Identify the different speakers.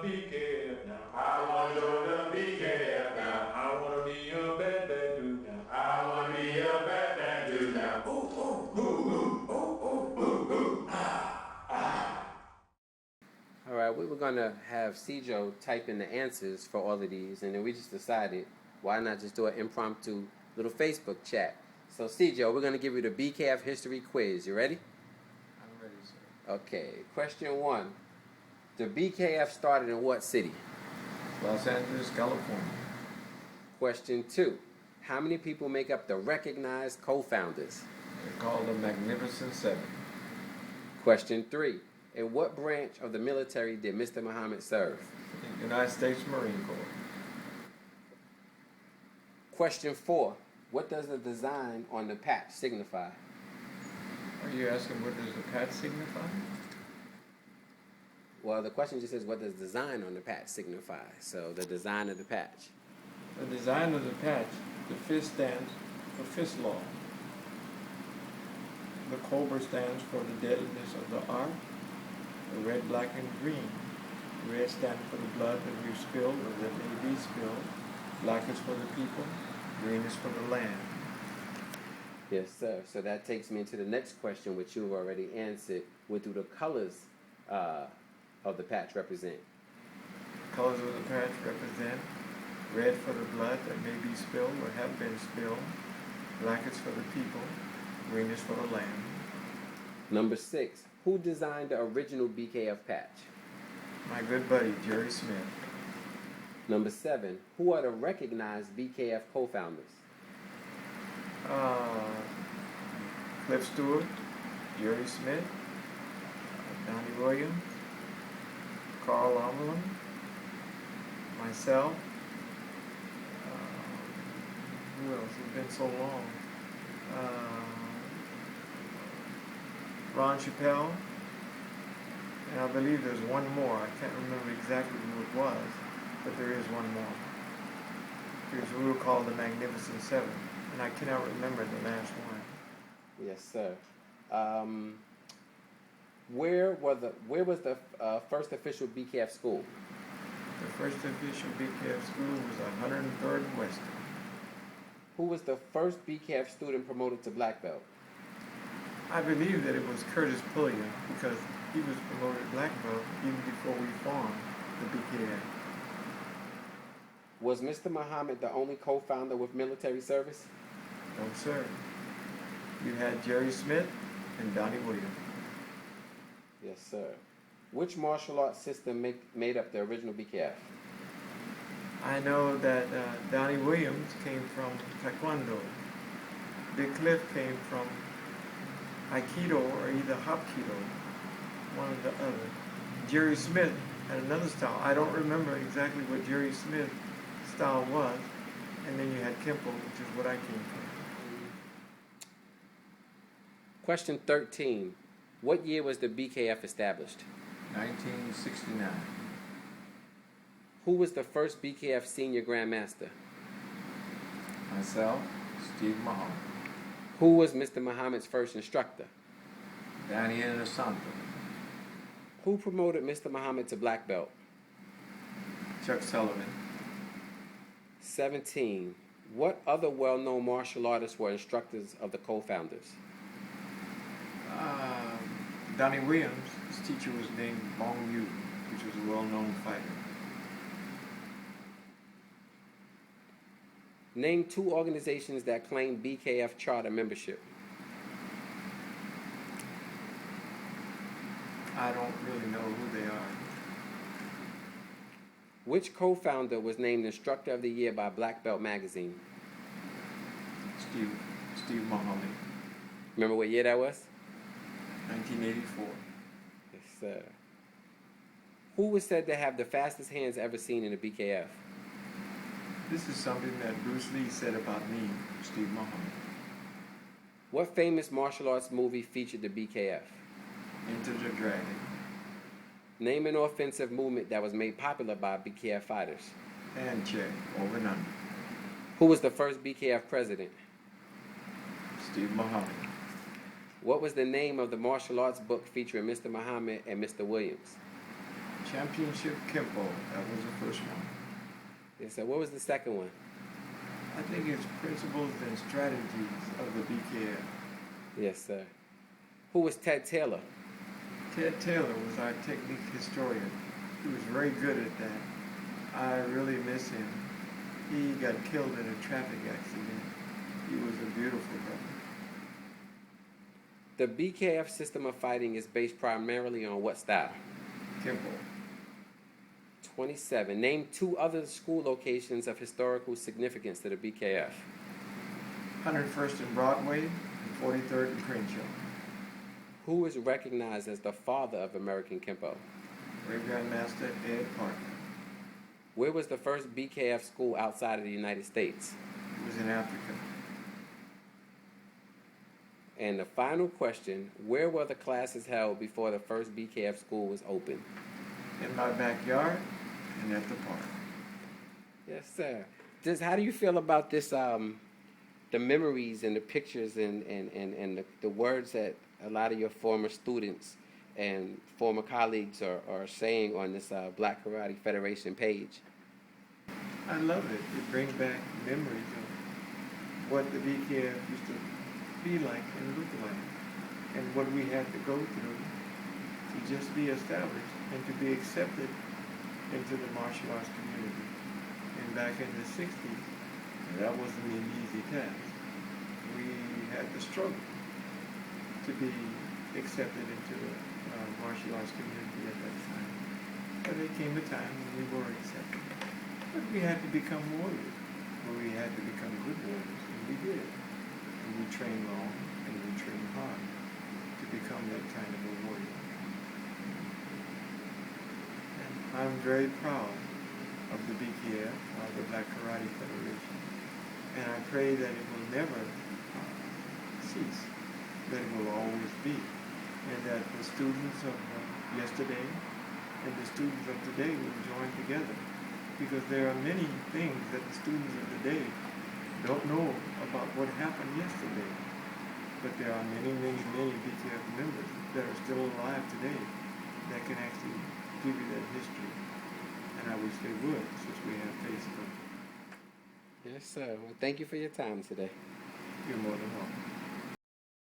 Speaker 1: the BKF now. I wanna join the BKF now. I wanna be a bad bad dude now. I wanna be a bad bad dude now. Ooh ooh ooh ooh ooh ooh ooh ooh.
Speaker 2: All right, we were gonna have Sijo type in the answers for all of these, and then we just decided why not just do an impromptu little Facebook chat. So Sijo, we're gonna give you the BKF History quiz. You ready?
Speaker 3: I'm ready, sir.
Speaker 2: Okay. Question 1: the BKF started in what city?
Speaker 3: Los Angeles, California.
Speaker 2: Question 2: how many people make up the recognized co-founders?
Speaker 3: They're called the Magnificent Seven.
Speaker 2: Question 3: in what branch of the military did Mr. Muhammad serve?
Speaker 3: The United States Marine Corps.
Speaker 2: Question 4: what does the design on the patch signify?
Speaker 3: Are you asking what does the patch signify?
Speaker 2: Well, the question just says what does design on the patch signify? So the design of the patch.
Speaker 3: The design of the patch, the fist stands for fist law. The cobra stands for the deadliness of the art. The red, black, and green. Red stands for the blood that we've spilled or that may be spilled. Black is for the people. Green is for the land.
Speaker 2: Yes, sir. So that takes me into the next question, which you've already answered. What do the colors of the patch represent?
Speaker 3: The colors of the patch represent red for the blood that may be spilled or have been spilled. Black is for the people. Green is for the land.
Speaker 2: Number 6. Who designed the original BKF patch?
Speaker 3: My good buddy, Jerry Smith.
Speaker 2: Number 7. Who are the recognized BKF co-founders?
Speaker 3: Cliff Stewart, Jerry Smith, Donnie Williams, Carl Amelin, myself. Who else? It's been so long. Ron Chappelle, and I believe there's one more. I can't remember exactly who it was, but there is one more. Because we were called the Magnificent Seven, and I cannot remember the last one.
Speaker 2: Yes, sir. Where was the first official BKF school?
Speaker 3: The first official BKF school was 103rd and Western.
Speaker 2: Who was the first BKF student promoted to black belt?
Speaker 3: I believe that it was Curtis Pulliam because he was promoted black belt even before we formed the BKF.
Speaker 2: Was Mr. Muhammad the only co-founder with military service?
Speaker 3: No, sir. You had Jerry Smith and Donnie Williams.
Speaker 2: Yes, sir. Which martial arts system made up the original BKF?
Speaker 3: I know that Donnie Williams came from Taekwondo. Big Cliff came from Aikido or either Hapkido, one or the other. Jerry Smith had another style. I don't remember exactly what Jerry Smith's style was. And then you had Kempo, which is what I came from.
Speaker 2: Question 13. What year was the BKF established?
Speaker 3: 1969.
Speaker 2: Who was the first BKF senior grandmaster?
Speaker 3: Myself, Steve Muhammad.
Speaker 2: Who was Mr. Muhammad's first instructor?
Speaker 3: Danny Santo.
Speaker 2: Who promoted Mr. Muhammad to black belt?
Speaker 3: Chuck Sullivan.
Speaker 2: 17. What other well-known martial artists were instructors of the co-founders?
Speaker 3: Donnie Williams, his teacher was named Bong Yu, which was a well-known fighter.
Speaker 2: Name 2 organizations that claim BKF charter membership.
Speaker 3: I don't really know who they are.
Speaker 2: Which co-founder was named Instructor of the Year by Black Belt Magazine?
Speaker 3: Steve Muhammad.
Speaker 2: Remember what year that was?
Speaker 3: 1984.
Speaker 2: Yes, sir. Who was said to have the fastest hands ever seen in the BKF?
Speaker 3: This is something that Bruce Lee said about me, Steve Muhammad.
Speaker 2: What famous martial arts movie featured the BKF?
Speaker 3: Enter the Dragon.
Speaker 2: Name an offensive movement that was made popular by BKF fighters.
Speaker 3: Hand check, over and under.
Speaker 2: Who was the first BKF president?
Speaker 3: Steve Muhammad.
Speaker 2: What was the name of the martial arts book featuring Mr. Muhammad and Mr. Williams?
Speaker 3: Championship Kempo. That was the first one.
Speaker 2: Yes, sir. What was the second one?
Speaker 3: I think it's Principles and Strategies of the BKF.
Speaker 2: Yes, sir. Who was Ted Taylor?
Speaker 3: Ted Taylor was our technique historian. He was very good at that. I really miss him. He got killed in a traffic accident. He was a beautiful brother.
Speaker 2: The BKF system of fighting is based primarily on what style?
Speaker 3: Kempo.
Speaker 2: 27. Name 2 other school locations of historical significance to the BKF.
Speaker 3: 101st and Broadway and 43rd and Crenshaw.
Speaker 2: Who is recognized as the father of American Kempo?
Speaker 3: Great Grandmaster Ed Parker.
Speaker 2: Where was the first BKF school outside of the United States?
Speaker 3: He was in Africa.
Speaker 2: And the final question, where were the classes held before the first BKF school was open?
Speaker 3: In my backyard and at the park.
Speaker 2: Yes, sir. How do you feel about this, the memories and the pictures and the words that a lot of your former students and former colleagues are saying on this Black Karate Federation page?
Speaker 3: I love it. It brings back memories of what the BKF used to be like and look like, and what we had to go through to just be established and to be accepted into the martial arts community. And back in the 60s, that wasn't an easy task. We had to struggle to be accepted into the martial arts community at that time. But there came a time when we were accepted. But we had to become warriors. We had to become good warriors, and we did. And we trained long, and we trained hard to become that kind of a warrior. And I'm very proud of the BKF, the Black Karate Federation. And I pray that it will never cease, that it will always be. And that the students of yesterday and the students of today will join together. Because there are many things that the students of today don't know about what happened yesterday. But there are many, many, many BKF members that are still alive today that can actually give you that history. And I wish they would, since we have Facebook.
Speaker 2: Yes, sir. Well, thank you for your time today.
Speaker 3: You're more than welcome.